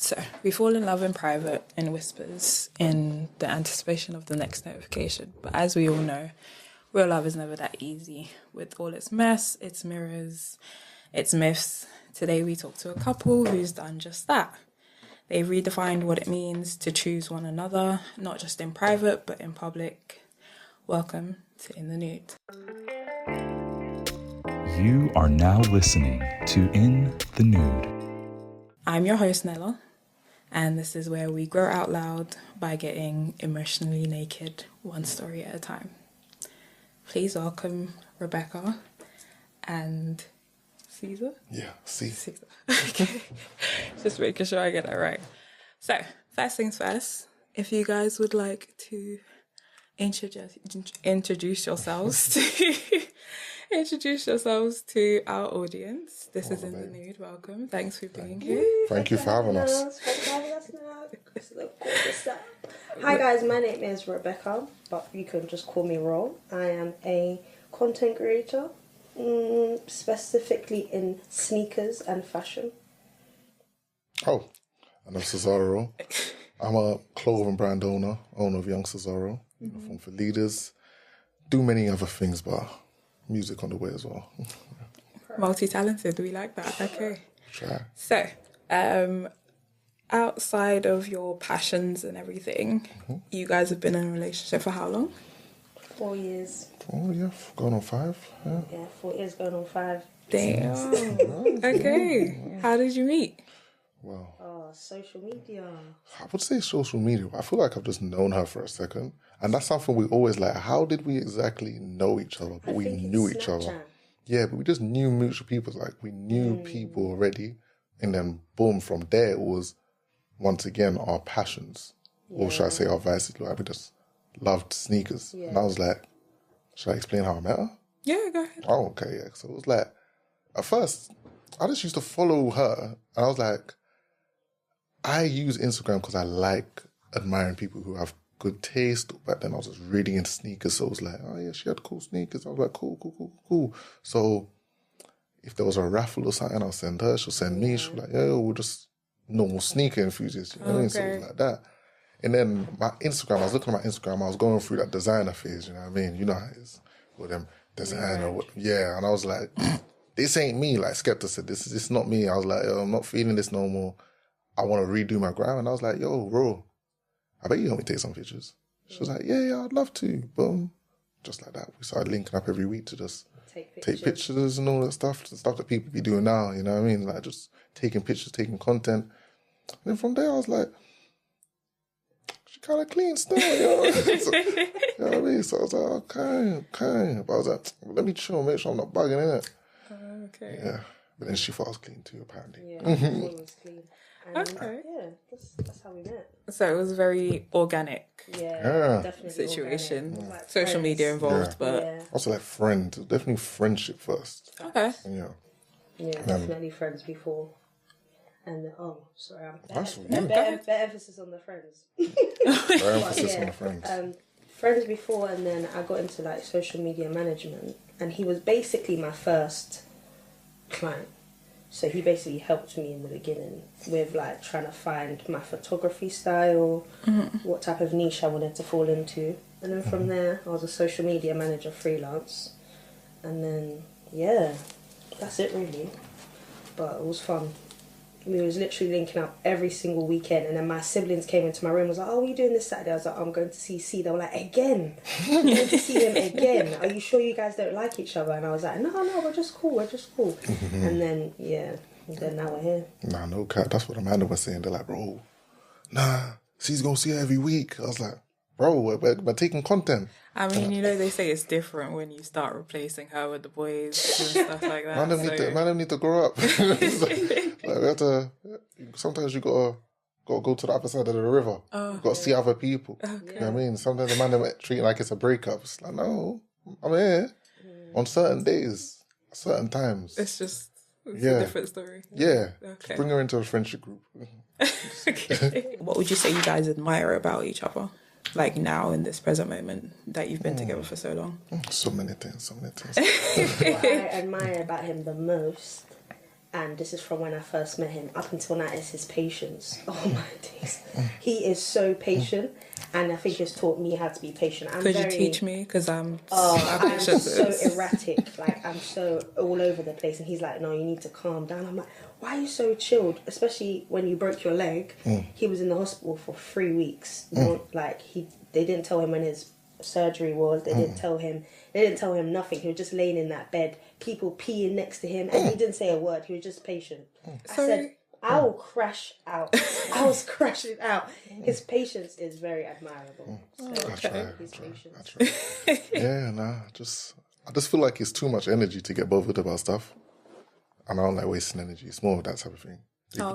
So, we fall in love in private, in whispers, in the anticipation of the next notification. But as we all know, real love is never that easy. With all its mess, its mirrors, its myths. Today we talk to a couple who's done just that. They've redefined what it means to choose one another, not just in private, but in public. Welcome to In the Nude. You are now listening to In the Nude. I'm your host, Nella, and this is where we grow out loud by getting emotionally naked, one story at a time. Please welcome Rebecca and Caesar? Yeah, see. Caesar. Okay. Just making sure I get that right. So, first things first, if you guys would like to introduce yourselves to our audience. This is In the Nude. Welcome. Thanks for being here. Thank you for having us. Thanks for having us now. Hi guys, my name is Rebecca, but you can just call me Ro. I am a content creator, specifically in sneakers and fashion. Oh, and I'm Cesaro. I'm a clothing brand owner of Young Cesaro. Perform for leaders, do many other things, but music on the way as well. Multi-talented, we like that. Okay. Try. So, outside of your passions and everything, you guys have been in a relationship for how long? 4 years. Oh, yeah, going on 5. Yeah. Yeah, 4 years going on 5. Damn. Okay. How did you meet? Wow. Oh, social media. I would say social media. I feel like I've just known her for a second. And that's something we always like. How did we exactly know each other? But we knew each other. Yeah, but we just knew mutual people. Like, we knew people already. And then, boom, from there, it was, once again, our passions. Yeah. Or should I say our vices? Like, we just loved sneakers. Yeah. And I was like, should I explain how I met her? Yeah, go ahead. Oh, okay, yeah. So it was like, at first, I just used to follow her. And I was like, I use Instagram because I like admiring people who have good taste. But then I was just really into sneakers. So it was like, oh yeah, she had cool sneakers. I was like, cool. So if there was a raffle or something, I'll send her. She'll send me. She'll be like, yo, we're just normal sneaker enthusiasts. You know what I mean? So it was like that. And then my Instagram, I was looking at my Instagram. I was going through that designer phase. You know what I mean? You know how it is with them designer. Yeah. And I was like, this ain't me. Like Skepta said, this is not me. I was like, yo, I'm not feeling this no more. I want to redo my gram. And I was like, yo, bro, I bet you help me take some pictures. She was like, yeah, I'd love to. Boom. Just like that. We started linking up every week to just take pictures and all that stuff, the stuff that people be doing now, you know what I mean? Like just taking pictures, taking content. And then from there, I was like, she kind of clean still, yo. So, you know what I mean? So I was like, okay. But I was like, let me chill, make sure I'm not bugging, innit? Okay. Yeah. But then she thought I was clean too, apparently. Yeah, it was clean. And okay. Yeah, that's how we met. So it was a very organic Definitely situation. Organic. Like social friends. media involved, but... Yeah. Also like friends, definitely friendship first. Okay. Yeah. Yeah, definitely friends before. And, sorry, That's better emphasis on the friends. Better emphasis on the friends. Friends before, and then I got into like social media management, and he was basically my first client. So he basically helped me in the beginning with like trying to find my photography style, what type of niche I wanted to fall into. And then from there, I was a social media manager freelance. And then, yeah, that's it really. But it was fun. We was literally linking up every single weekend. And then my siblings came into my room and was like, oh, what are you doing this Saturday? I was like, I'm going to see C. They were like, again? I'm going to see him again. Are you sure you guys don't like each other? And I was like, no, we're just cool. And then, now we're here. Nah, no cap. That's what Amanda was saying. They're like, bro, C's going to see her every week. I was like, bro, we're taking content. I mean, they say it's different when you start replacing her with the boys and stuff like that. Man, don't need to grow up. Like, we have to. Sometimes you gotta go to the other side of the river. You gotta see other people. Okay. You know what I mean? Sometimes the man they treat like it's a breakup. It's like, no, I'm here on certain days, certain times. It's a different story. Yeah. Okay. Bring her into a friendship group. Okay. What would you say you guys admire about each other? Like now in this present moment that you've been together for so long? So many things. What I admire about him the most and this is from when I first met him up until now, is his patience. Oh my days. He is so patient, and I think it's taught me how to be patient. Could you teach me? Because I'm so erratic. Like, I'm so all over the place. And he's like, no, you need to calm down. I'm like, why are you so chilled? Especially when you broke your leg. He was in the hospital for 3 weeks. Like, they didn't tell him when his surgery was. They didn't tell him nothing. He was just laying in that bed, people peeing next to him, and he didn't say a word. He was just patient. I said, I will crash out. I was crashing out. His patience is very admirable. So I try. his patience. Yeah, nah. I just feel like it's too much energy to get bothered about stuff, and I don't like wasting energy. It's more of that type of thing.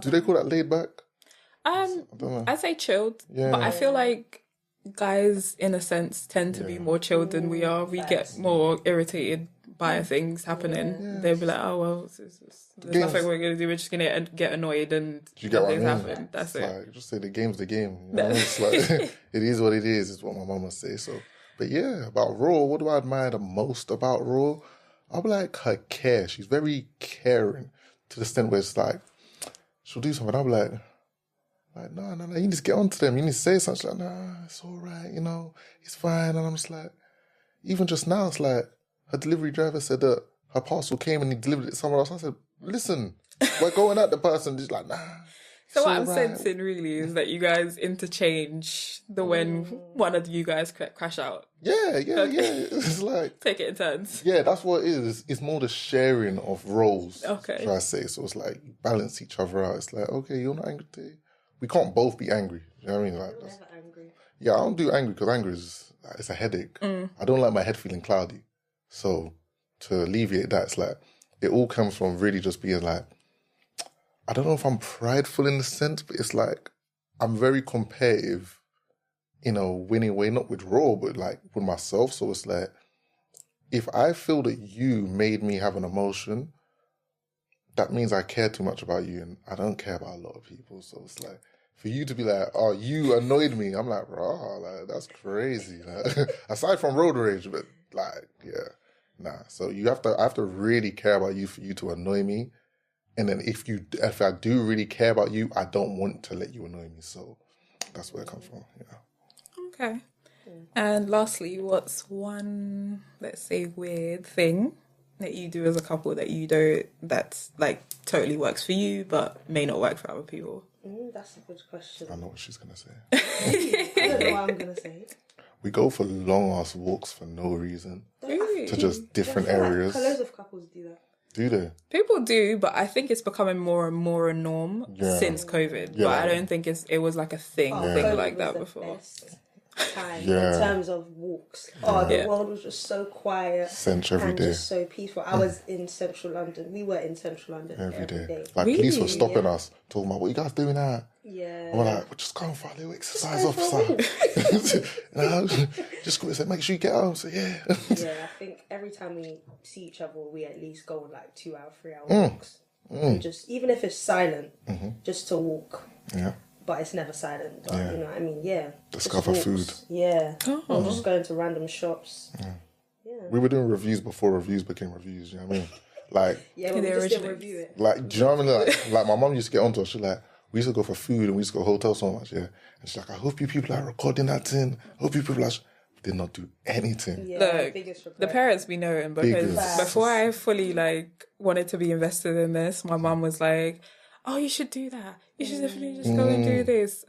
Do they call that laid back? I don't know. I'd say chilled, but I feel like guys, in a sense, tend to be more chilled than we are. We get more irritated by things happening. They'll be like, oh, well, there's nothing we're going to do. We're just going to get annoyed and things happen. That's it. Like, just say the game's the game. You know? It's like, it is what it is what my mama say. So, but yeah, about Raw, what do I admire the most about Raw? I'll be like her care. She's very caring to the extent where it's like, she'll do something. I'll be like, no, you need to get on to them. You need to say something. Like, nah, it's all right, it's fine. And I'm just like, even just now, it's like, her delivery driver said that her parcel came and he delivered it somewhere else. I said, listen, we're going at the person. She's like, nah. So what I'm sensing really is that you guys interchange when one of you guys crash out. Yeah. It's like... Take it in turns. Yeah, that's what it is. It's more the sharing of roles, okay. Should I say. So it's like, you balance each other out. It's like, okay, you're not angry today. We can't both be angry. You know what I mean? Like, I'm never angry. Yeah, I don't do angry because anger it's a headache. I don't like my head feeling cloudy. So to alleviate that, it's like, it all comes from really just being like, I don't know if I'm prideful in the sense, but it's like, I'm very competitive in a winning way, not with Raw, but like with myself. So it's like, if I feel that you made me have an emotion, that means I care too much about you, and I don't care about a lot of people. So it's like, for you to be like, oh, you annoyed me, I'm like, raw, like, that's crazy. Like, aside from road rage, but like, yeah, nah. So I have to really care about you for you to annoy me. And then if I do really care about you, I don't want to let you annoy me. So that's where it comes from, Okay. And lastly, what's one, let's say, weird thing that you do as a couple that you don't, that's like totally works for you, but may not work for other people? That's a good question. I know what she's going to say. I don't know what I'm going to say. We go for long-ass walks for no reason. Really? To just different areas. Loads of couples do that. Do they? People do, but I think it's becoming more and more a norm since COVID. Yeah. But I don't think it was like a thing like that before. Time in terms of walks. The world was just so quiet. Cinch every day. Just so peaceful. I was in central London. We were in central London every day. Like, police were stopping us, talking about, what you guys doing now? Yeah. And we're like, we're just going for a little exercise, officer. Just go and say, make sure you get home. So yeah, I think every time we see each other, we at least go on like 2 hour, 3 hour walks. And just, even if it's silent, just to walk. Yeah. But it's never silent. But, you know what I mean? Yeah. Discover food. Yeah. Or just going to random shops. Yeah. We were doing reviews before reviews became reviews, you know what I mean? Like, when we just didn't review it. Like, do you know what I mean? Like my mom used to get onto us. She's like, we used to go for food and we used to go to hotels so much, And she's like, I hope you people are recording that thing. I hope you people are... Did not do anything. Yeah, the parents be knowing, because before I fully wanted to be invested in this, my mum was like, oh, you should do that. You should definitely just go and do this.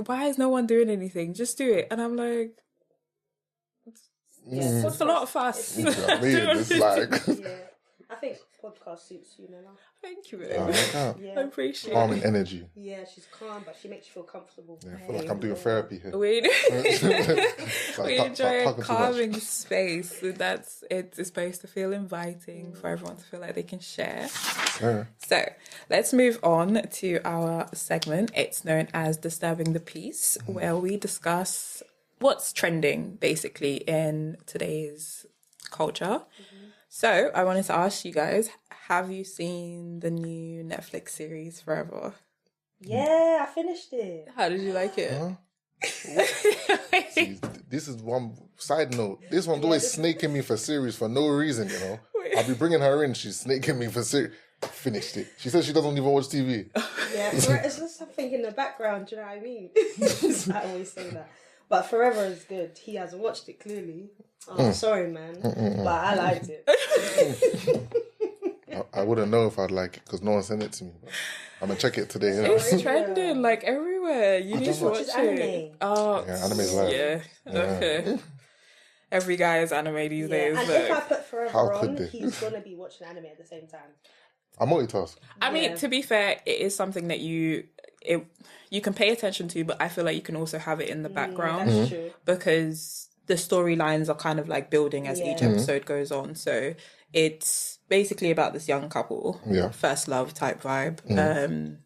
Why is no one doing anything? Just do it. And I'm like, it's a lot of fuss. You know what I mean? It's like... I think podcast suits you now. Thank you, I appreciate it. Calming energy. Yeah, she's calm, but she makes you feel comfortable. Yeah, I feel like I'm doing therapy here. We enjoy a calming space. It's supposed to feel inviting for everyone to feel like they can share. Sure. So let's move on to our segment. It's known as Disturbing the Peace, where we discuss what's trending basically in today's culture. So I wanted to ask you guys, have you seen the new Netflix series Forever? Yeah, I finished it. How did you like it? See, this is one side note. This one's always snaking me for series for no reason, I'll be bringing her in. She's snaking me for series. Finished it. She says she doesn't even watch TV. Yeah, it's just something in the background, do you know what I mean? I always say that. But Forever is good. He hasn't watched it, clearly. Oh, sorry, man. But I liked it. I wouldn't know if I'd like it because no one sent it to me. But I'm going to check it today. Yeah. It's trending like everywhere. You need to watch it. Anime. Oh, Yeah, anime's live. yeah. Okay. Every guy is anime these days. And Look. if I put How Forever could on, they? he's going to be watching anime at the same time. I multitask. I mean, to be fair, it is something that you can pay attention to, but I feel like you can also have it in the background That's true. because the storylines are kind of like building as each episode goes on. So it's basically about this young couple, first love type vibe,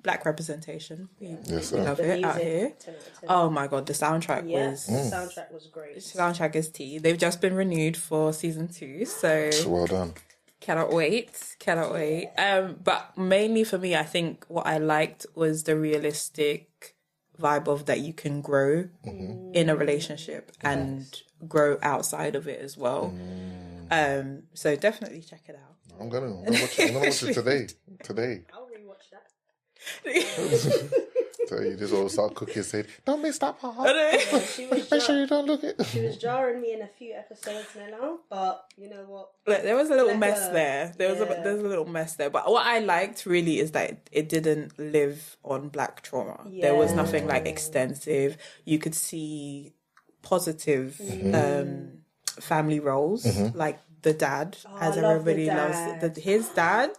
black representation. We love it out here. 10 out of 10. Oh my god, the soundtrack Yeah, was the soundtrack was great. the soundtrack is tea. They've just been renewed for season 2, so Well done. cannot wait. But mainly for me, I think what I liked was the realistic vibe of that you can grow in a relationship and grow outside of it as well. So definitely check it out. I'm gonna watch it. I'm gonna watch it today. I'll rewatch that. So you just all start cooking, say, "Don't miss that part. She was Make sure you don't look it." She was jarring me in a few episodes now, but you know what? Look, there was a little Like mess there. There's a little mess there. But what I liked really is that it didn't live on black trauma. There was nothing like extensive. You could see positive family roles, like the dad, as I love everybody the loves dad. his dad.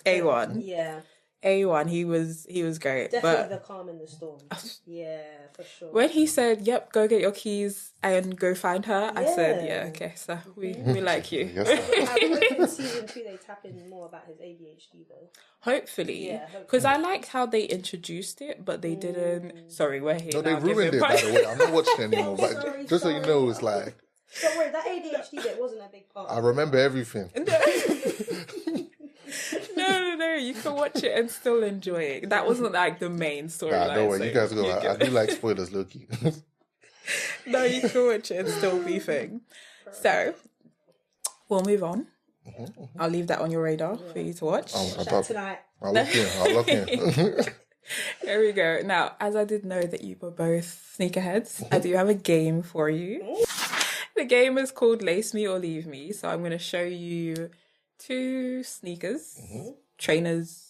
A1. Yeah, A1. He was great. definitely But the calm in the storm. Yeah, for sure. when he said, "Yep, go get your keys and go find her," I said, "Yeah, okay, so we like you." Yes, sir. I hope in season 2 they tap in more about his ADHD though. Hopefully, Yeah, because I liked how they introduced it, but they didn't. Sorry, we're here. No, they now, ruined it, giving- by the way. I'm not watching it anymore. But Sorry, just so you know, it's like, Don't worry, that ADHD bit wasn't a big part. I remember everything. No, you can watch it and still enjoy it. That wasn't like the main storyline. Nah, don't worry. so You guys go. I can- do like spoilers, Loki. No, you can watch it and still be thing. So, we'll move on. I'll leave that on your radar for you to watch. Chat tonight. I'll look in. Here we go. Now, as I did know that you were both sneakerheads, I do have a game for you. The game is called Lace Me or Leave Me. So I'm going to show you 2 sneakers, trainers.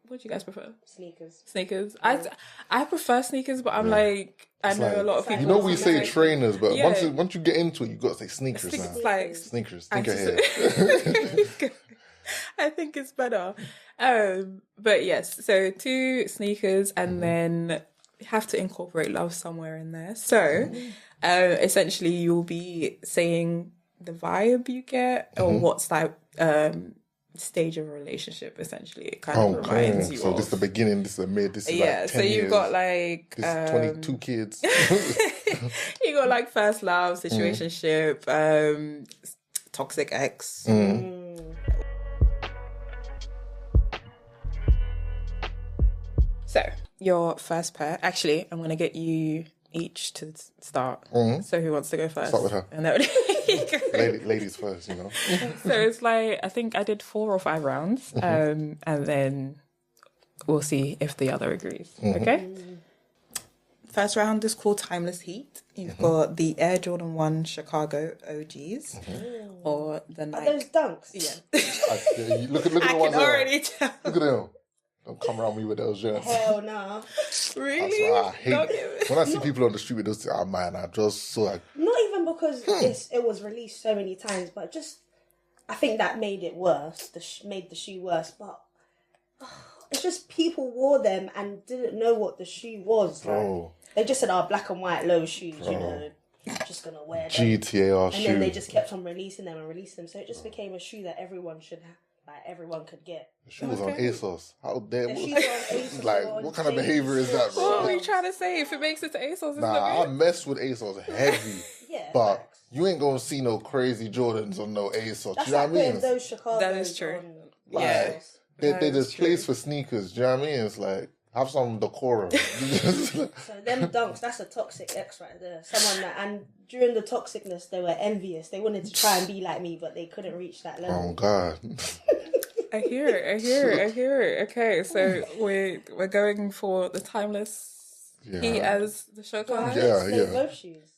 What do you guys prefer? Sneakers. I prefer sneakers, but I'm like, I know a lot of people. You know, we say like, trainers, but Yeah. once you get into it, you got to say sneakers now. it's like, Sneakers. I Sneakerhead. I think it's better. But yes, so 2 sneakers and then you have to incorporate love somewhere in there. So essentially you'll be saying the vibe you get or what's like stage of a relationship essentially it kind of reminds you So of. this is the beginning, this is the mid, this is like 10 so you've years. got like This is 22 kids. you got like first love, situationship, toxic ex. So your first pair. Actually, I'm gonna get you each to start. So who wants to go first? Start with her. And then Ladies first, you know. so it's like I think I did 4 or 5 rounds, and then we'll see if the other agrees. Okay. First round is called Timeless Heat. You've got the Air Jordan 1 Chicago OGs or the Are Nike. those dunks? Yeah, Look at the I ones can there. already tell. Look at them. Don't come around me with those shirts. Hell no. Really? I Don't hate give it- when I see people on the street with those. Oh man, I just so like. Not even because it was released so many times, but just I think that made it worse. Made the shoe worse, but it's just people wore them and didn't know what the shoe was. Like, Bro. they just said, "Oh, black and white low shoes," you know. I'm just gonna wear them. GTAR And shoe. then they just kept on releasing them, so it just became a shoe that everyone should have. Like everyone could get. The shoe was on ASOS. How dare? The shoes were on ASOS, Like, they were on what kind of Chase. behavior is that, bro? What are we trying to say? If it makes it to ASOS, it's Nah, I mess with ASOS heavy. Yeah, But facts. you ain't gonna see no crazy Jordans on no ASOS. That's You know like what I putting mean? those Chicago. That is true. Like, Yeah. They're That is just place for sneakers. Do you know what I mean? It's like, have some decorum. So them dunks, that's a toxic ex right there. Someone that, and during the toxicness, they were envious. They wanted to try and be like me, but they couldn't reach that level. Oh God. I hear it. Okay, so we're going for the timeless he as the show Do I comes. have to say yeah. both shoes?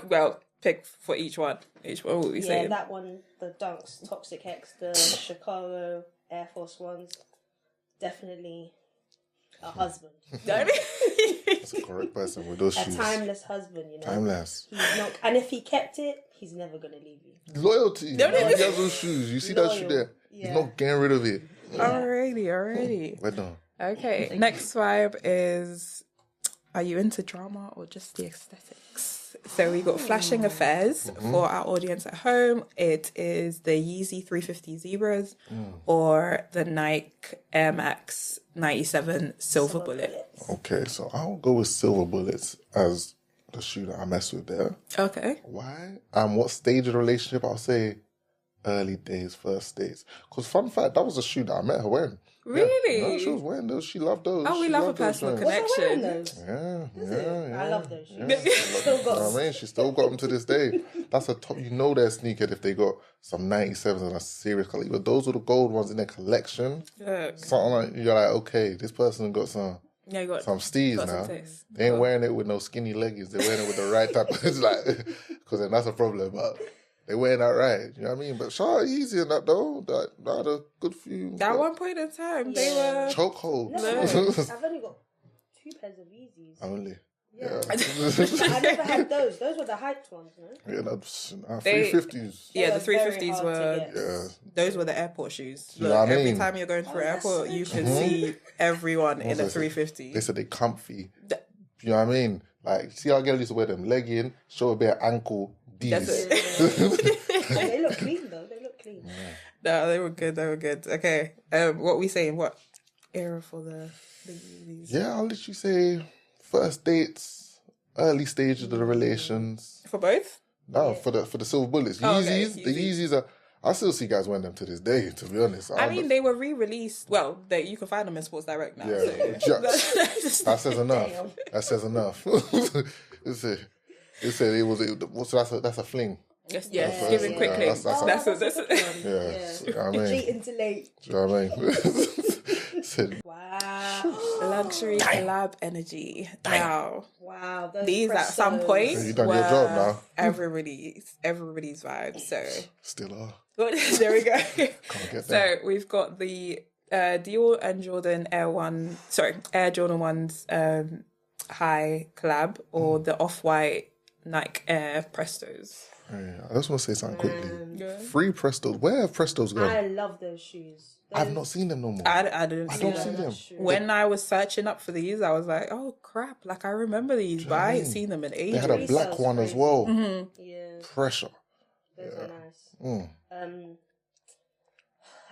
Well, pick for each one. What will we say? That one, the Dunks, Toxic X, the Chicago Air Force Ones. Definitely a husband. That's the correct person with those A shoes. timeless husband, you know. Timeless. He's not, and if he kept it, he's never gonna leave you. Loyalty. No, no, He no. has those shoes. You see that shoe there? He's Yeah. not getting rid of it. Alrighty. We're done. Okay, next vibe is, are you into drama or just the aesthetics? So we got flashing affairs for our audience at home. It is the Yeezy 350 Zebras or the Nike Air Max 97 Silver Bullet. Okay, so I'll go with Silver Bullets as the shoe that I mess with there. Okay. Why? What stage of the relationship? I'll say early days, first days. Because fun fact, that was a shoe that I met her wearing. Really? Yeah, she was wearing those. She loved those. Oh, we She love a loved those personal joints. Was I wearing connection. those? Yeah. I love those shoes. Yeah. Still got You know what I mean? She still got them to this day. That's a top. You know they're sneakered if they got some 97s and a serious color. But those are the gold ones in their collection. Look. Something like you're like, okay, this person got some Yeah, you got steez got some now. taste. They ain't wearing it with no skinny leggings. They're wearing it with the right type. It's like, because then that's a problem. But they wearing that right. You know what I mean? But shout out Easy in that though. That had a good few. At one point in time, they Yeah. were. Chokehold. I've only got 2 pairs of Yeezys. Only. Yeah. Yeah. I never had those. Those were the hyped ones, no? Yeah, that's They- 350s. Yeah, the They were very 350s hard to were. get. Yeah. Those were the airport shoes. You know Look, what I every mean? time you're going through an that's airport, so you can true. see everyone in a They 350. said they comfy. You know what I mean? Like, see how girls used to wear them legging, show a bit of ankle, That's D's. it. They look clean though. They look clean. No, they were good. They were good. Okay. What we saying? What era for the Yeezys? Yeah, I'll literally say first dates, early stages of the relations. For both? No, for the silver bullets. Oh, okay, Yeezys, the Yeezys are. I still see guys wearing them to this day. To be honest, I mean, they were re-released. Well, you can find them in Sports Direct now. yeah, So. that says enough. That says enough. It said it was. So that's a fling. Yes, That's give it yeah, quickly. that's- That's it. Yeah, you know what I mean. Cheating to late. Do you know what I mean? Said, Wow. Luxury collab energy. Now, Wow. Those these at some Prestos. point You done were your job now. everybody's vibes. So still are. there we go. Can't get So them. we've got the Dior and Jordan Air Jordan 1's high collab or the Off-White Nike Air Prestos. Yeah, I just want to say something quickly. Yeah. Free Prestos. Where have Prestos gone? I love those shoes. I've not seen them no more. I didn't I see don't them. see them. That's true. When I was searching up for these, I was like, oh crap, like I remember these, but I ain't mean? seen them in They ages. had a black Resale's one as crazy. well. Yeah. Pressure. Those are nice. Mm.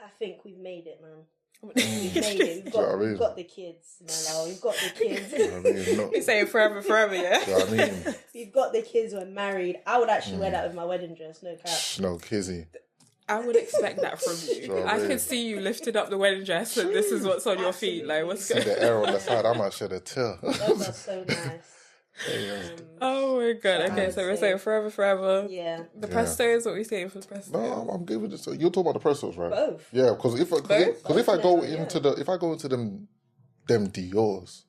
I think we've made it, man. Mm. We've made it. Do you know what I mean? We've got the kids, Melo. We've got the kids. Do you know what I mean? No, He's saying forever, yeah? do you know what I mean? We've got the kids. We're married. I would actually wear that with my wedding dress. No cap. No, Kizzy. I would expect that from you. Sure, I really. could see you lifting up the wedding dress and this is what's on your feet. Like, what's See going the arrow on the side. I might shed a tear. Those are so nice. Oh my god. Okay, so we're saying forever. Yeah. The Prestos, what are we saying for the Prestos? No, I'm giving it. So you're talking about the Prestos, right? Both. Yeah, because if I go Yeah. into them Dior's,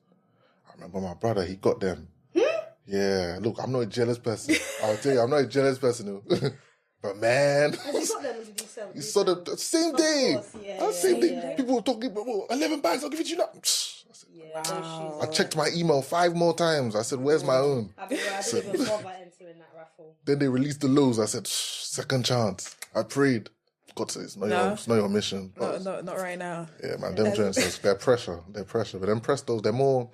I remember my brother. He got them. Yeah, look, I'm not a jealous person. I'll tell you, I'm not a jealous person. But man, Have you got them? Or did you sell them? you saw the same day. course, yeah, That same day, yeah. people were talking about 11 bags. I'll give it to you now. I said, Yeah, those shoes. I checked my email 5 more times. I said, "Where's my own?" I didn't even bother entering that raffle. Then they released the lows. I said, second chance. I prayed. God says, it's not your mission. Not right now. Yeah, man, them joints, they're pressure. But them Prestos, they're more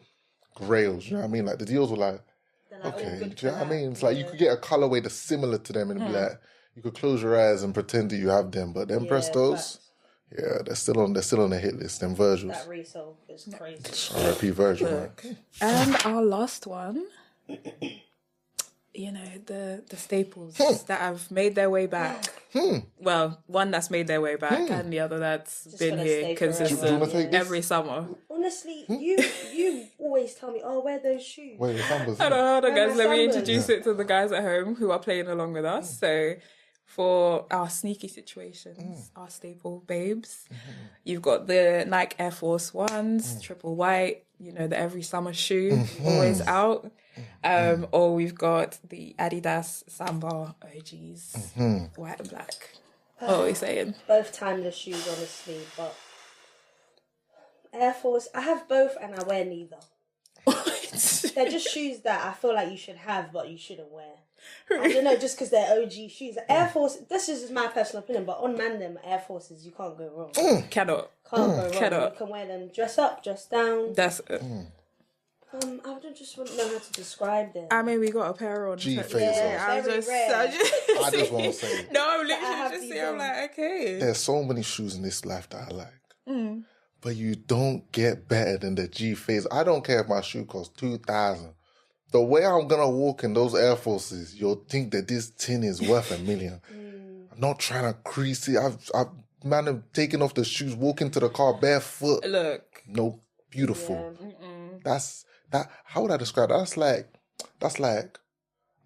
grails, you know what I mean? Like, the deals were like, They're like, all okay, good do you know for what I that. mean? It's like, you could get a colorway that's similar to them and be like, you could close your eyes and pretend that you have them. But them Yeah, Prestos, facts. yeah, they're still on the hit list. Them Virgils. That resale is crazy. R.I.P. Virgil, man. And our last one, you know, the staples that have made their way back. Well, one that's made their way back and the other that's been gonna here stay forever. Do you consistent wanna take this? every summer. Honestly, you always tell me, oh, wear those shoes. Wait, the numbers. Hold on, Where guys. my Let me sunburns? introduce it to the guys at home who are playing along with us. So for our sneaky situations, our staple babes. You've got the Nike Air Force Ones, triple white, you know, the every summer shoe, always out. Or we've got the Adidas Samba OGs, white and black. What are we saying? Both timeless shoes, honestly, but Air Force, I have both and I wear neither. They're just shoes that I feel like you should have, but you shouldn't wear. I don't know, just because they're OG shoes. Air Force, this is just my personal opinion, but on man them Air Forces, you can't go wrong. Cannot. Can't go wrong. Cannot. You can wear them dress up, dress down. That's it. I don't just want to know how to describe them. I mean, we got a pair on. G-Phasers. Yeah, I very rare. I just want to say, No, I'm I have literally just these saying, I'm on. like, okay. there's so many shoes in this life that I like. But you don't get better than the G-Phase. I don't care if my shoe costs 2,000. The way I'm going to walk in those Air Forces, you'll think that this tin is worth $1 million. I'm not trying to crease it. I'm taking off the shoes, walking to the car barefoot. Look. No, beautiful. That. How would I describe that? That's like,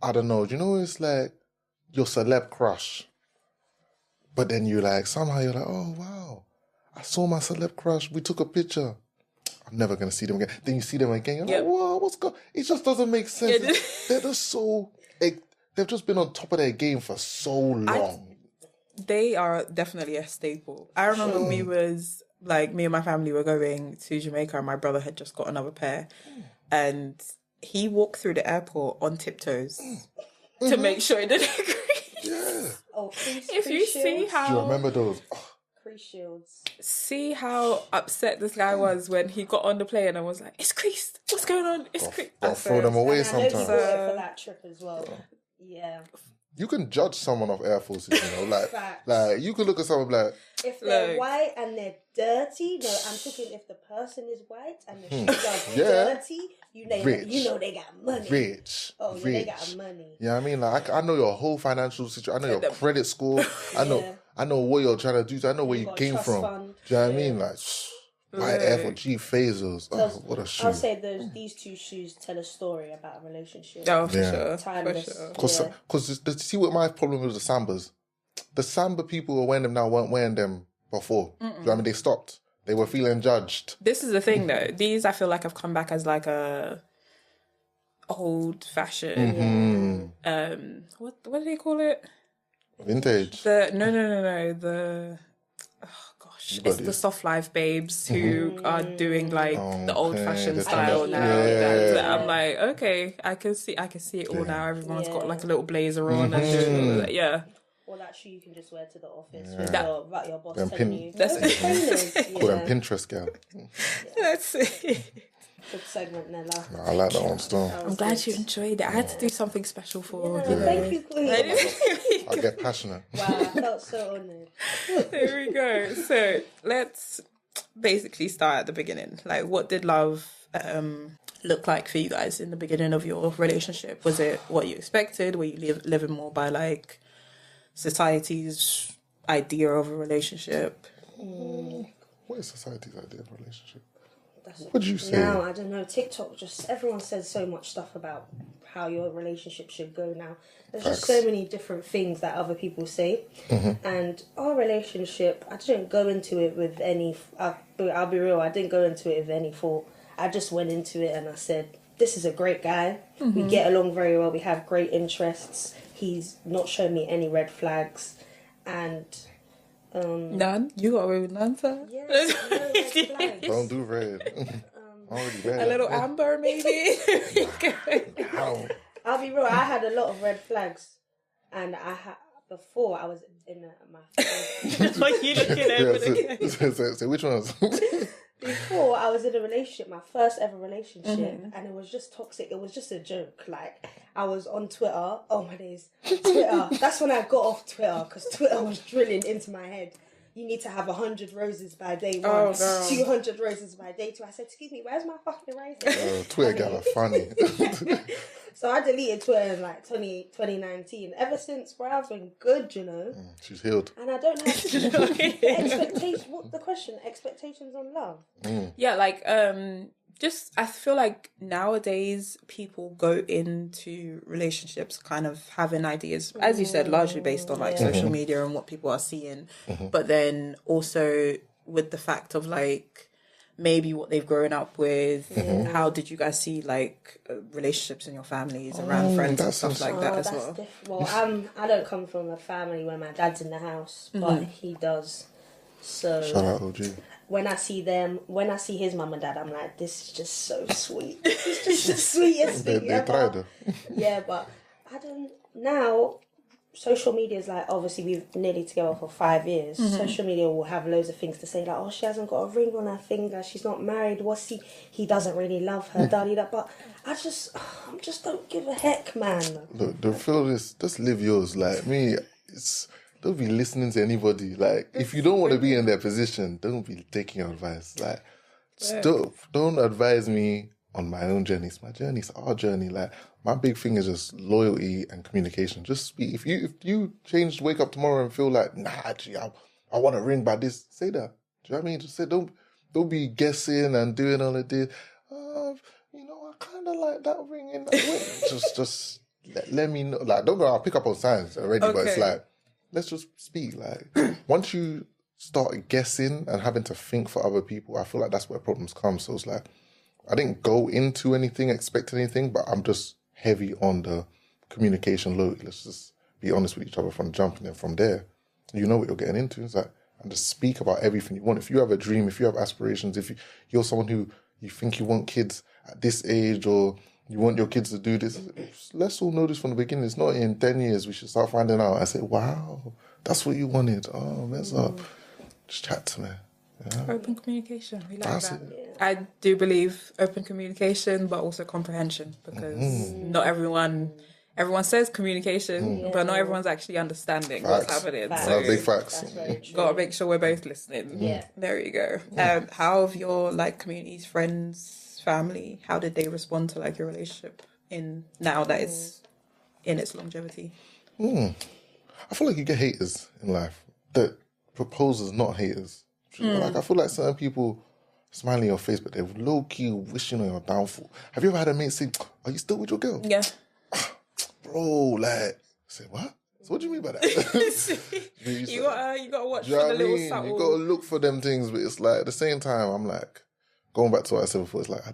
I don't know. You know, it's like your celeb crush. But then somehow you're like, oh, wow. I saw my celeb crush. We took a picture. I'm never going to see them again. Then you see them again. You're like, whoa, what's going on? It just doesn't make sense. They're just so... They've just been on top of their game for so long. They are definitely a staple. I remember me and my family were going to Jamaica and my brother had just got another pair. And he walked through the airport on tiptoes to make sure it didn't crease. Yeah. Oh, If you see how... Do you remember those? Crease shields. See how upset this guy was when he got on the plane and was like, it's creased. What's going on? It's creased. I'll throw them away And I know he sometimes. bought it for that trip as well. Yeah. You can judge someone off Air Forces, you know, Facts. like you can look at someone like, If they're Look. white and they're dirty, no, I'm thinking if the person is white and the shoes are Yeah. dirty, you Rich. know they got money. rich, Oh, yeah, rich. they got money. Yeah, I mean, like I know your whole financial situation. I know your credit score. Yeah. I know what you're trying to do. I know where you got a came trust from. fund. Do you know what I mean? Like, white Air Force G phasers. Oh, what a shoe. I'll say these two shoes tell a story about a relationship. Oh, for Yeah. sure. Timeless. For sure. Yeah. Because see what my problem with the Sambas? The Samba people who are wearing them now weren't wearing them before. Do you know what I mean? They stopped. They were feeling judged. This is the thing, though. These, I feel like, have come back as like a old-fashioned... What do they call it? Vintage. The it's the soft life babes who are doing like the old fashioned the style trend. now. Yeah. That I'm like, okay, I can see it all now. Everyone's got like a little blazer on and doing all of that. Yeah. Or that shoe you can just wear to the office with your boss telling you. That's "Go to trainers." Call them Pinterest girl. That's it. Good segment, Nella. I like that one still. I'm glad you enjoyed it. I had to do something special for you. Thank you, Queen. I get passionate. Wow, I felt so honoured. There we go. So let's basically start at the beginning. Like, what did love look like for you guys in the beginning of your relationship? Was it what you expected? Were you living more by like society's idea of a relationship? What is society's idea of a relationship? What did you say? Now, I don't know. TikTok, just everyone says so much stuff about how your relationship should go now. There's just so many different things that other people say. And our relationship, I didn't go into it with any... I'll be real, I didn't go into it with any thought. I just went into it and I said, this is a great guy. We get along very well. We have great interests. He's not shown me any red flags. And... None? You got away with none, sir? yeah, no red flags. Don't do red. Already red. A little amber, maybe? Ow. I'll be real, I had a lot of red flags. And before I was in my... Like you looking over again. So which ones? Before I was in a relationship, my first ever relationship, and it was just toxic. It was just a joke. Like, I was on Twitter. Oh my days, Twitter. That's when I got off Twitter because Twitter was drilling into my head. You need to have 100 roses by day one, Oh, girl. 200 roses by day two. I said, excuse me, where's my fucking roses? Twitter gal are funny. So I deleted Twitter in like 2019. Ever since, bro, I've been good, you know. She's healed. And I don't have expectations. What the question? Expectations on love. Yeah, like, just I feel like nowadays people go into relationships kind of having ideas, as you said, largely based on like social media and what people are seeing, but then also with the fact of like maybe what they've grown up with. How did you guys see like relationships in your families around friends and stuff like that as well? Well, I don't come from a family where my dad's in the house, but he does. So Shout out OG. when I see his mum and dad, I'm like, this is just so sweet. This is just the sweetest thing They ever. tried it. Yeah, but I don't now. Social media is like, obviously we've nearly together for 5 years. Social media will have loads of things to say, like, oh, she hasn't got a ring on her finger, she's not married, he doesn't really love her, da-da-da. But I just don't give a heck, man. Look, the feel is just live yours. Like me, don't be listening to anybody. Like if you don't want to be in their position, don't be taking your advice. Like don't advise me on my own journey. It's my journey. It's our journey. Like my big thing is just loyalty and communication. Just speak. If you wake up tomorrow and feel like, nah, actually, I want to ring by this, say that. Do you know what I mean? Just say, don't be guessing and doing all of this. I kind of like that ringing. just let me know. Like, don't go. I'll pick up on signs already, but it's like, let's just speak. Like, once you start guessing and having to think for other people, I feel like that's where problems come. So it's like, I didn't go into anything expecting anything, but I'm just heavy on the communication loyalty. Let's just be honest with each other from jumping in. From there, you know what you're getting into. It's like, and just speak about everything you want. If you have a dream, if you have aspirations, if you're someone who you think you want kids at this age, or you want your kids to do this, let's all know this from the beginning. It's not in 10 years we should start finding out. I say, wow, that's what you wanted. Oh, mess up. Just chat to me. Yeah. Open communication. We like That's that. it. I do believe open communication, but also comprehension, because not everyone says communication, but not everyone's actually understanding what's happening. Facts. So Big facts. That's very true. gotta make sure we're both listening. Yeah. There you go. How have your like communities, friends, family, how did they respond to like your relationship in now that it's in its longevity? I feel like you get haters in life. That proposers, not haters. Like I feel like certain people smiling in your face, but they're low key wishing on your downfall. Have you ever had a mate say, "Are you still with your girl?" Yeah. Bro, like, say what? So what do you mean by that? you gotta watch Do you for know the what I little mean? subtle. You gotta look for them things, but it's like at the same time, I'm like, going back to what I said before, it's like I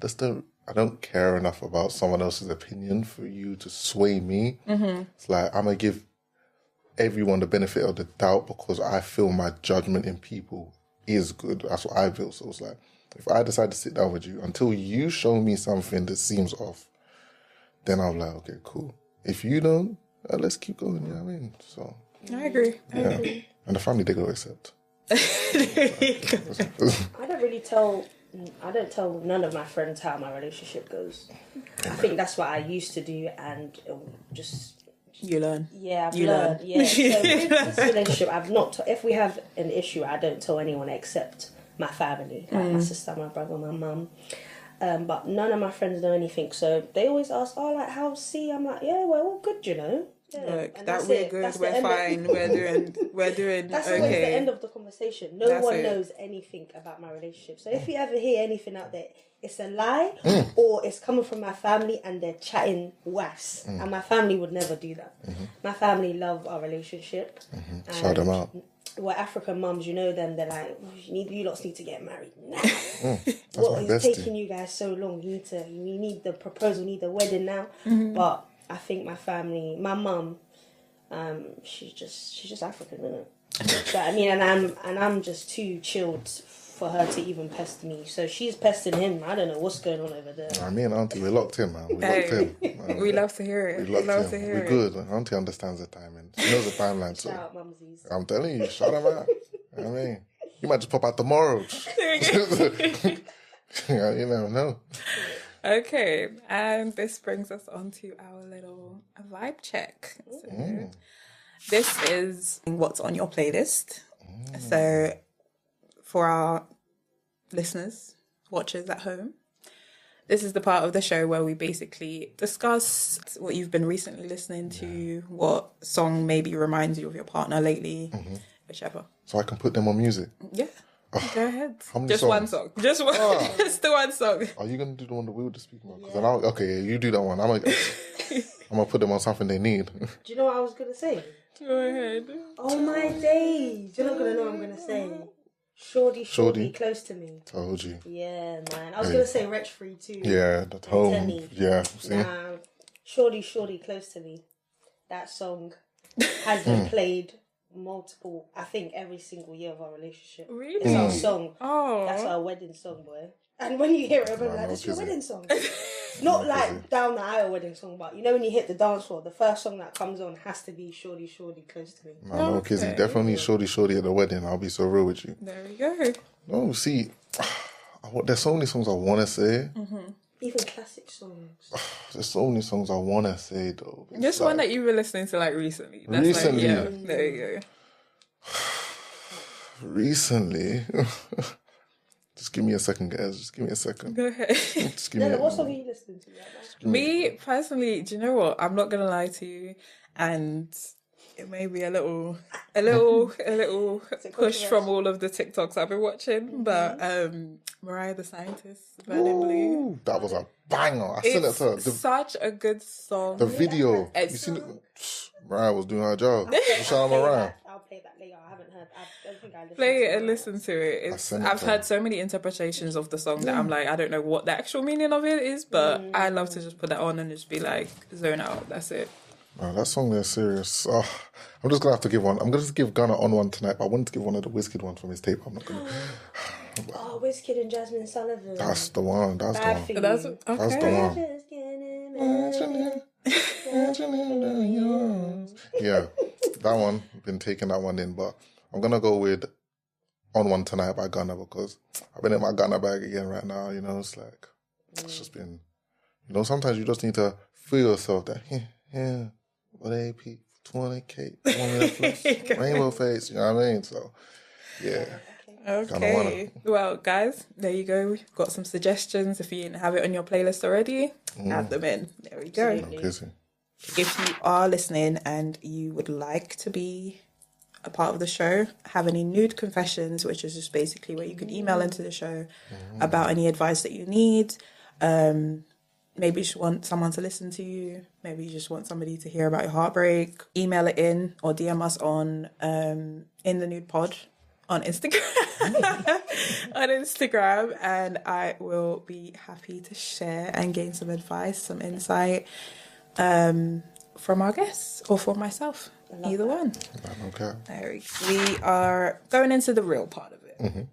don't care enough about someone else's opinion for you to sway me. It's like I'm gonna give everyone the benefit of the doubt because I feel my judgment in people is good. That's what I feel. So it's like, if I decide to sit down with you, until you show me something that seems off, then I'm like, okay, cool. If you don't, let's keep going. You know what I mean? So I agree. I agree. And the family, they gotta accept. I don't tell none of my friends how my relationship goes. I think that's what I used to do, and just You learn. yeah, I've learned. Yeah, so with this relationship, I've not. If we have an issue, I don't tell anyone except my family, like my sister, my brother, my mum. But none of my friends know anything, so they always ask, "Oh, like how's C?" I'm like, "Yeah, we're all good, you know." Yeah. Look, And that that's we're it. good, That's we're the end fine, we're doing That's always the okay. end of the conversation. No That's one it. knows anything about my relationship. So if you ever hear anything out there, it's a lie or it's coming from my family and they're chatting was. And my family would never do that. My family love our relationship. Shout them out. We're African mums, you know them. They're like, oh, you lots need to get married now. What my is bestie. taking you guys so long? You need the proposal, you need the wedding now. But I think my family, my mum, she's just African, isn't it? So, I mean, and I'm just too chilled for her to even pest me. So she's pesting him. I don't know what's going on over there. Me and Auntie, we're locked in, man. We're locked in. Man. We love to hear it. We love to hear We're it. good. Auntie understands the timing. She knows the timeline too. Shout out mumsies. I'm telling you, shout them out. You know what I mean? You might just pop out tomorrow. Yeah, you never know. Okay, and this brings us on to our little vibe check. So this is what's on your playlist. So for our listeners, watchers at home, this is the part of the show where we basically discuss what you've been recently listening to, what song maybe reminds you of your partner lately, whichever. So I can put them on music. Yeah. Go ahead. How many Just songs? one song. Just one. Just the one song. Are you gonna do the one that we were just speaking about? Because okay, you do that one. I'm gonna put them on something they need. Do you know what I was gonna say? Go ahead. Oh my days! You're not gonna know what I'm gonna say. Shorty, close to me. Told you. Yeah, man. I was gonna say Wretch Free too. Yeah, that home. Tenny. Yeah, see? Nah, Shorty, close to me. That song has been played multiple. I think every single year of our relationship. Really? It's our song. Oh. That's our wedding song, boy. And when you hear it, I'm like, "This is your wedding song." Not like down the aisle wedding song, but you know when you hit the dance floor, the first song that comes on has to be Shorty, close to me. No, Kizzy, definitely shorty at the wedding. I'll be so real with you. There we go. No, see, there's so many songs I want to say. Even classic songs. There's so many songs I want to say, though. Just one that you've been listening to like recently. That's Recently? Like, yeah, there you go. Recently. Just give me a second, guys. Just give me a second. Go ahead. Just give me What song are you listening to right now? Me personally, do you know what? I'm not gonna lie to you, and it may be a little push from all of the TikToks I've been watching, but Mariah the Scientist, Burning Blue. Ooh, that was a banger. I sent it to her. Such a good song. The video. It's- You seen it? Mariah was doing her job. Shout out Mariah. I'll play that later. I haven't heard. I don't think I listened Play to it and listen to it. sent it I've to heard her. so many interpretations of the song that I'm like, I don't know what the actual meaning of it is, but I love to just put that on and just be like, zone out. That's it. Oh, that song there is serious. Oh, I'm just gonna have to give one. I'm gonna just give Gunna on one tonight, but I wanted to give one of the Wizkid ones from his tape. I'm not gonna. Oh, Wizkid and Jasmine Sullivan. That's the one. That's the Bad one. for you. That's okay. That's the one. Just getting Yeah, that one. Been taking that one in, but I'm gonna go with On One Tonight by Gunna because I've been in my Gunna bag again right now. You know, it's like it's just been. You know, sometimes you just need to feel yourself that what AP 20K, 1 plus, rainbow face. You know what I mean? So yeah. Okay. Well, guys, there you go. We've got some suggestions. If you didn't have it on your playlist already, add them in. There we go. Kissing. If you are listening and you would like to be a part of the show, have any nude confessions, which is just basically where you can email into the show about any advice that you need. Maybe you just want someone to listen to you. Maybe you just want somebody to hear about your heartbreak. Email it in or DM us on In the Nude Pod on Instagram. On Instagram, and I will be happy to share and gain some advice, some insight from our guests or for myself. Either one. Okay. There we are going into the real part of it.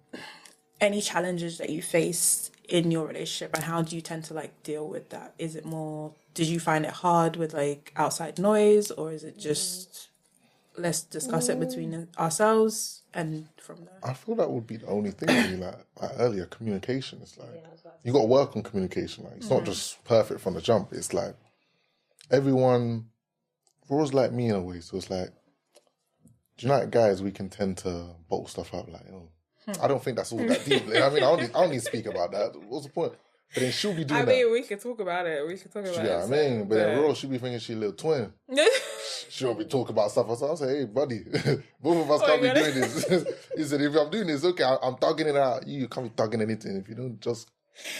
Any challenges that you faced in your relationship, and how do you tend to like deal with that? Is it more, did you find it hard with like outside noise, or is it just let's discuss it between ourselves and from there? I feel that would be the only thing really, like earlier, communication. It's like you got to work on communication. Like it's not just perfect from the jump. It's like everyone, we're always like me in a way. So it's like, do you know, like guys, we can tend to bottle stuff up. Like, I don't think that's all that deep. Like, I mean, I don't need to speak about that. What's the point? But then she'll be doing that. I mean, we could talk about it. We could talk about it. Yeah, I mean, but then Rose, she'll be thinking she's a little twin. She'll be talking about stuff. I'll say, hey, buddy, both of us can't be doing this. He said, if I'm doing this, okay, I'm thugging it out. You can't be thugging anything. If you don't just,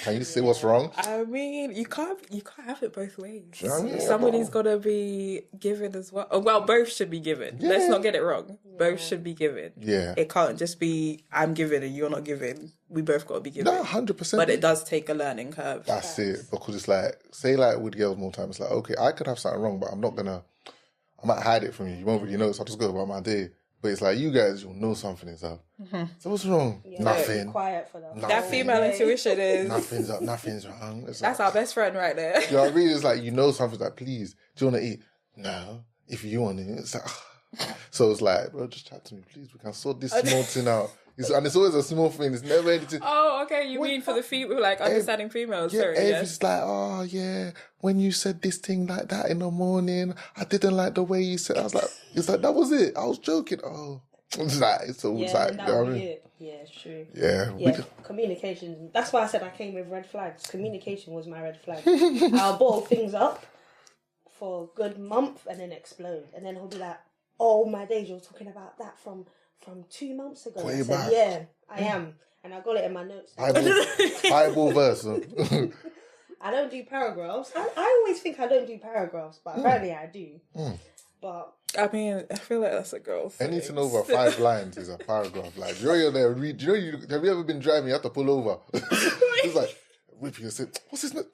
can you say what's wrong? I mean, you can't have it both ways. You know what I mean? Somebody's got to be given as well. Oh, well, both should be given. Yeah. Let's not get it wrong. Both should be given. Yeah. It can't just be I'm giving and you're not giving. We both got to be given. No, 100%. But it does take a learning curve. That's it. Because it's like, say like with girls more time, it's like, okay, I could have something wrong, but I might hide it from you. You won't really know, so I'll just go about my day. But it's like, you guys, you'll know something is up. So what's wrong? Yeah, Nothing. Quiet for that. That female intuition is... Nothing's up. Nothing's wrong. It's That's like, our best friend right there. you know what I mean? It's like, you know something's like, please, do you want to eat? No. If you want to, it's like, so it's like, bro, just chat to me, please. We can sort this small thing out. And it's always a small thing. It's never anything. Oh, okay. You mean for the female, like understanding females? Yeah, Sorry, it's like, oh yeah, when you said this thing like that in the morning, I didn't like the way you said. I was like, it's like that was it. I was joking. Oh, it's like it's always like, you that know would what I be mean? it. Yeah, it's true. Yeah, Communication. That's why I said I came with red flags. Communication was my red flag. I'll bottle things up for a good month and then explode, and then he'll be like, "Oh my days, you're talking about that from from 2 months ago. Way I said, back. yeah, I am. And I got it in my notes. Bible verse. I don't do paragraphs. I always think I don't do paragraphs, but apparently I do. But I mean, I feel like that's a girl thing. Anything over 5 lines is a paragraph. Like, you're there, read. Have you ever been driving? You have to pull over. It's like, whipping your seat. What's his name?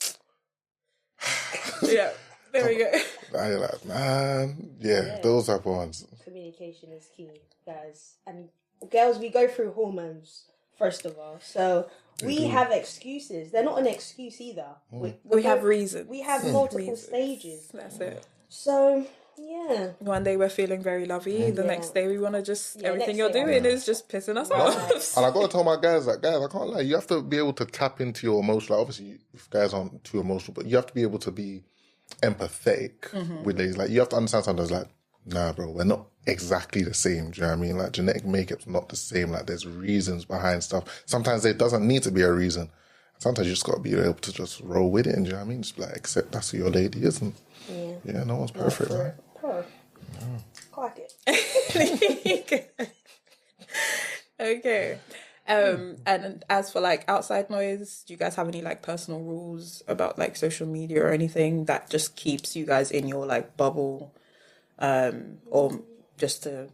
Yeah, there we go. And you're like, man, yeah, those type of ones. communication is key, guys. And girls, we go through hormones, first of all. So we have excuses. They're not an excuse either. We have reasons. We have multiple stages. That's it. So, yeah. One day we're feeling very lovey. The next day we want to just, everything you're doing is just pissing us off. And I got to tell my guys that, guys, I can't lie, you have to be able to tap into your emotional. Like, obviously, if guys aren't too emotional, but you have to be able to be empathetic with ladies. Like, you have to understand sometimes, like, nah, bro, we're not exactly the same. Do you know what I mean? Like, genetic makeup's not the same. Like, there's reasons behind stuff. Sometimes there doesn't need to be a reason. Sometimes you just got to be able to just roll with it. And do you know what I mean? Just like, accept that's who your lady is. And yeah, no one's perfect, right? Quack it. Okay. And as for like outside noise, do you guys have any like personal rules about like social media or anything that just keeps you guys in your like bubble, or just to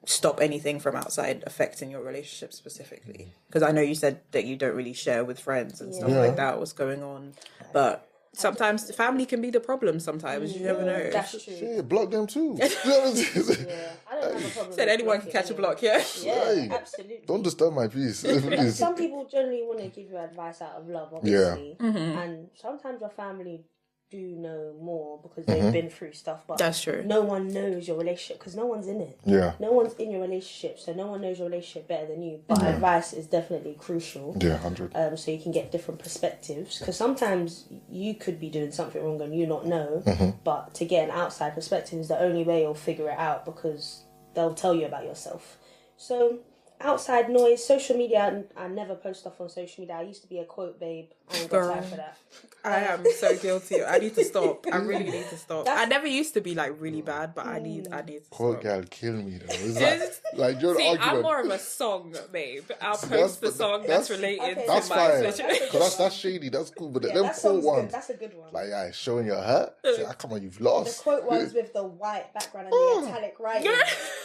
stop anything from outside affecting your relationship specifically? Because I know you said that you don't really share with friends and stuff like that, what's going on, but sometimes the family can be the problem. Sometimes you never know. That's true. Shit, block them too. Yeah, I don't have a problem. Said anyone can catch a block, yeah. Yeah, absolutely. Don't disturb my peace. And some people generally want to give you advice out of love, obviously. And sometimes your family do know more because they've been through stuff, but That's true. no one knows your relationship because no one's in it. Yeah. No one's in your relationship, so no one knows your relationship better than you. But advice is definitely crucial. Yeah, 100. So you can get different perspectives, because sometimes you could be doing something wrong and you not know, but to get an outside perspective is the only way you'll figure it out, because they'll tell you about yourself. So outside noise, social media, I never post stuff on social media. I used to be a quote babe. I ain't got time for that. I am so guilty. I need to stop. I really need to stop. I never used to be like really bad, but I need to Quote stop. girl, kill me though. It's like you're See, argument. I'm more of a song, babe. I'll post the song that's related That's to my fine. situation. Because that's shady. That's cool. But them that quote sounds good. ones, That's a good one. like, yeah, showing your hurt. Come on, you've The lost. quote ones with the white background and the italic writing.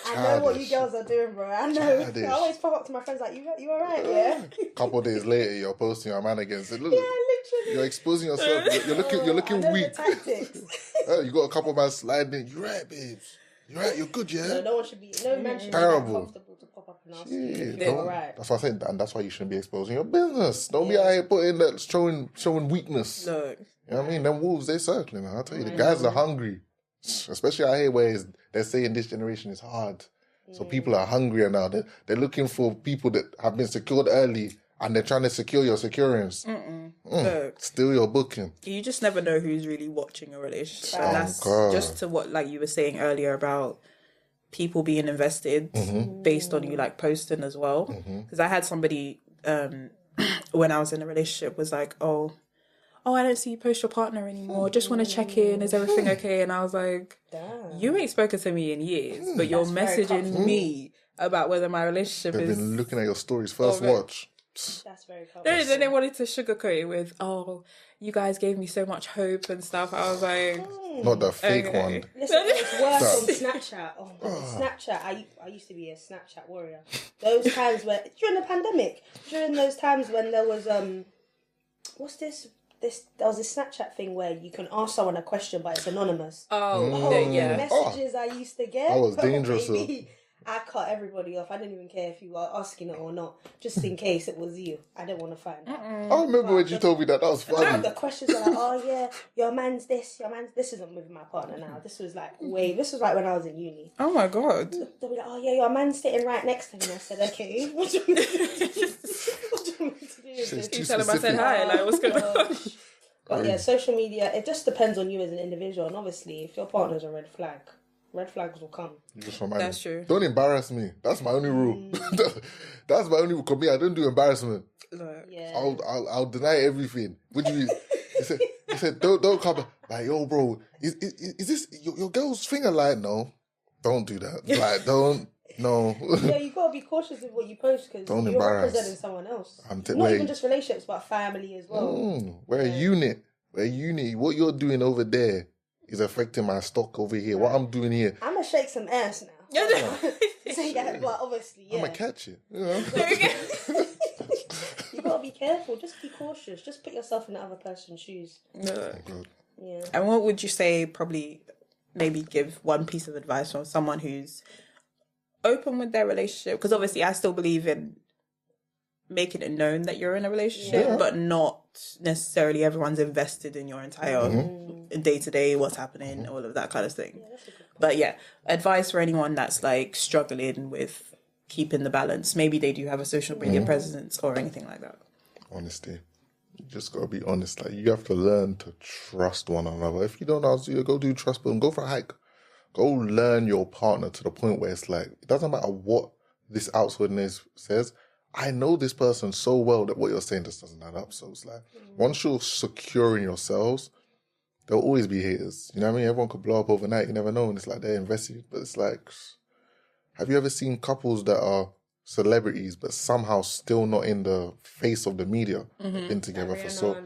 I know what you girls are doing, bro. I know. Childish. I always pop up to my friends like, you alright, yeah? Couple of days later, you're posting your man against it. Look, Yeah, literally. you're exposing yourself. You're looking I know weak. the tactics. You got a couple of man sliding in. You're right, babes. You're right. You're good, yeah. No man should be Terrible. comfortable to pop up and ask you Yeah, if you're alright. that's what I said, and that's why you shouldn't be exposing your business. Don't be out here putting that showing weakness. No. You know what I mean? Them wolves, they circling. I'll tell you, the guys are hungry, especially out here where they're saying this generation is hard. So people are hungrier now. They're looking for people that have been secured early, and they're trying to secure your securance. No. Steal your booking. You just never know who's really watching a relationship. And that's God. just to what, like you were saying earlier about people being invested based on you like posting as well. Because I had somebody when I was in a relationship was like, oh, I don't see you post your partner anymore. Just want to check in. Is everything okay? And I was like, you ain't spoken to me in years, but you're messaging me about whether my relationship They've is... been looking at your stories first watch. That's very cool. Then they wanted to sugarcoat it with, you guys gave me so much hope and stuff. I was like... Not the fake one. Listen, it's worse on Snapchat. Oh my God, Snapchat. I used to be a Snapchat warrior. Those times where during the pandemic, during those times when there was what's this? There was this Snapchat thing where you can ask someone a question but it's anonymous. Yeah. Messages I used to get. That was dangerous, though. Baby, I cut everybody off. I didn't even care if you were asking it or not, just in case it was you. I didn't want to find out. I remember when you told me that. That was funny. The questions were like, oh yeah, your man's this. This isn't with my partner now. This was like this was like when I was in uni. Oh my God. They'll be like, oh yeah, your man's sitting right next to me. I said, okay. What do you want me to do? What do you want me to do? It's too You tell him I said specific. hi, like what's going on? But yeah, social media, it just depends on you as an individual. And obviously, if your partner's a red flags will come. You just remind That's me. true. Don't embarrass me. That's my only rule. That's my only rule. Because me, I don't do embarrassment. Yeah. I'll deny everything. What do you mean? He said, don't come like, yo, bro, is this your girl's finger? Like, no, don't do that. Like, don't. No. Yeah, you gotta be cautious with what you post because Don't you're embarrass. representing someone else. I'm Not even just relationships, but family as well. We're a unit. We're a unit. What you're doing over there is affecting my stock over here. What I'm doing here, I'm gonna shake some ass now. So, yeah, but obviously, yeah. I'm gonna catch it. You know? You gotta be careful. Just be cautious. Just put yourself in the other person's shoes. No. Good. Yeah. And what would you say, probably maybe give one piece of advice from someone who's open with their relationship? Because obviously I still believe in making it known that you're in a relationship, but not necessarily everyone's invested in your entire day-to-day, what's happening, all of that kind of thing. But yeah, advice for anyone that's like struggling with keeping the balance. Maybe they do have a social media presence or anything like that. Honesty. You just gotta be honest. Like, you have to learn to trust one another. If you don't know how to do it, go do trust building. Go for a hike. Go learn your partner to the point where it's like, it doesn't matter what this outwardness says. I know this person so well that what you're saying just doesn't add up. So it's like, once you're secure in yourselves, there'll always be haters. You know what I mean? Everyone could blow up overnight. You never know. And it's like they're invested. But it's like, have you ever seen couples that are celebrities but somehow still not in the face of the media? Been together for so...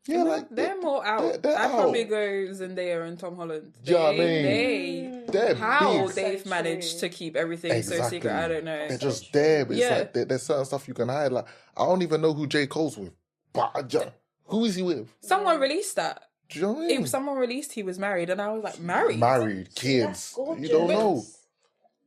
Yeah, like They're more out. They're I out. probably go Zendaya and Tom Holland. Do you know what I mean? They're how big. they've So managed true. to keep everything so secret, I don't know. They're just there, but it's Yeah. like there's certain stuff you can hide. Like, I don't even know who J. Cole's with, but who is he with? Someone released that. Do you know what I mean? If someone released he was married, and I was like, married? Married, kids. That's gorgeous. You don't know.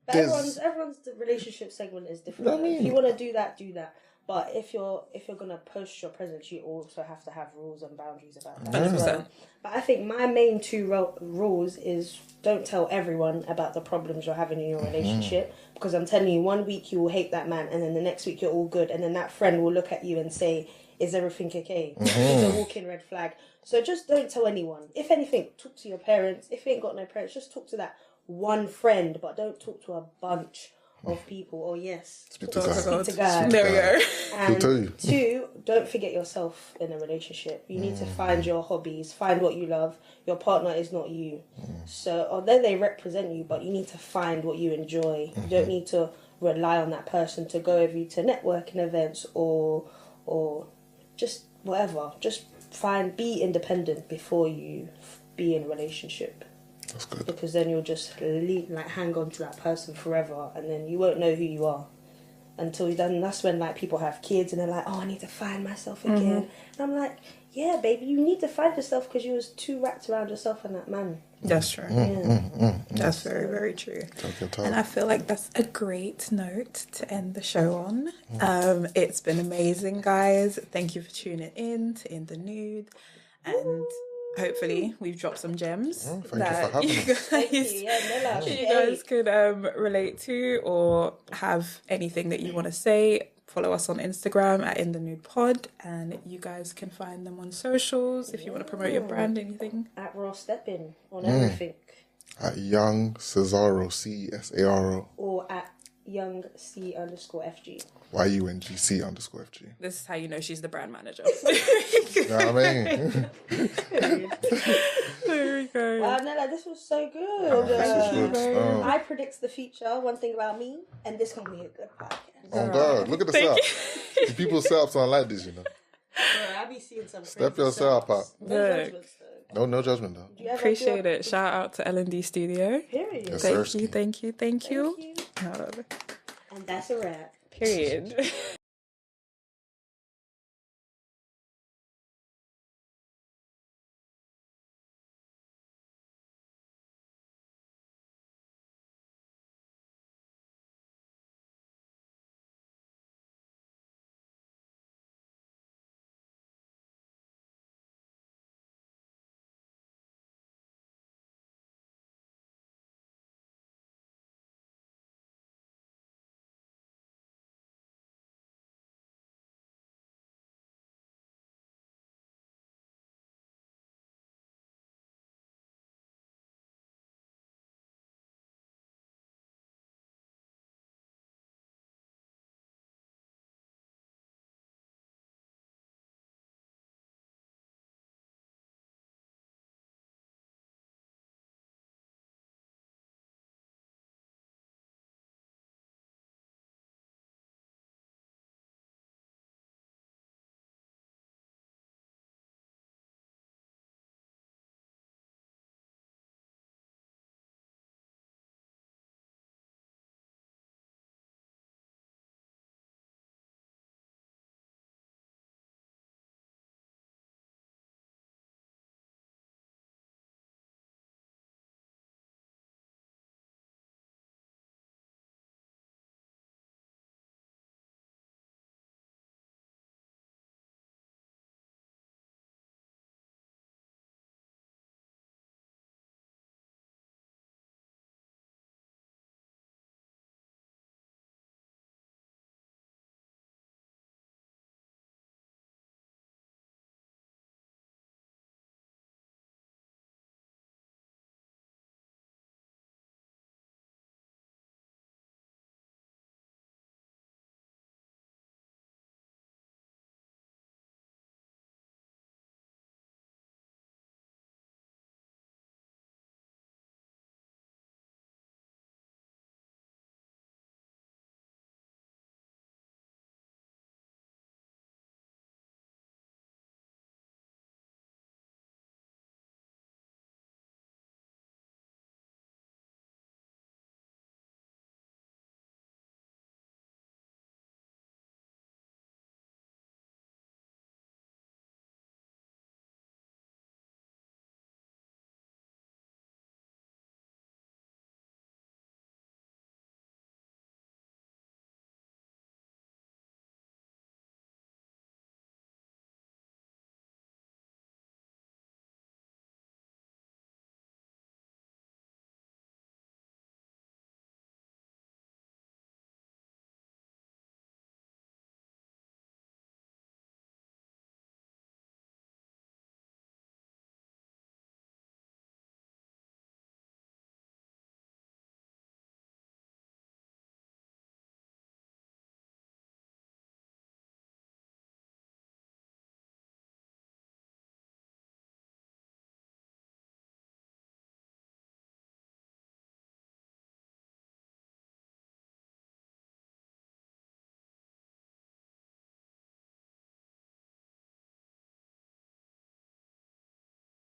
But There's- everyone's relationship segment is different. You know what I mean? If you want to do that, do that. But if you're gonna post your presence, you also have to have rules and boundaries about that. as well. 100%. But I think my main two rules is don't tell everyone about the problems you're having in your relationship, because I'm telling you, 1 week you will hate that man, and then the next week you're all good, and then that friend will look at you and say, "Is everything okay?" It's a walking red flag. So just don't tell anyone. If anything, talk to your parents. If you ain't got no parents, just talk to that one friend, but don't talk to a bunch of people. Oh yes, Speak to God. Speak to God. There we go. He'll tell you. And 2, don't forget yourself in a relationship. You need to find your hobbies, find what you love. Your partner is not you. So although they represent you, but you need to find what you enjoy. You don't need to rely on that person to go with you to networking events or just whatever. Just be independent before you be in a relationship. That's good. Because then you'll just hang on to that person forever, and then you won't know who you are until you're done. That's when people have kids and they're like, "Oh, I need to find myself again." And I'm like, "Yeah, baby, you need to find yourself because you was too wrapped around yourself and that man." That's true. That's very, very true. Take your time. And I feel like that's a great note to end the show on. It's been amazing, guys. Thank you for tuning in to In the Nude. And hopefully we've dropped some gems Thank you for that having you us. guys, Thank you. Yeah, Nella, you guys could relate to, or have anything that you want to say. Follow us on Instagram at In the Nude Pod, and you guys can find them on socials if you want to promote your brand, anything. at Raw Stepping on everything, At Young Cesaro, CESARO, or at Young C_FG. YUNGC_FG. This is how you know she's the brand manager. You know what I mean? There we go. Wow, Nella, this was so good. This was good. I predict the future. One thing about me, and this can be a good podcast. Oh God, look at the setup. The people set up something like this, you know. Bro, I be seeing some. Step crazy yourself setups. up. No Look. judgments, though. No judgment though. Do you ever Appreciate do a- it. Shout out to L&D Studio. Period. Yes, Thank Sirski. you, thank you, thank you. Thank you. No, And that's a wrap. period.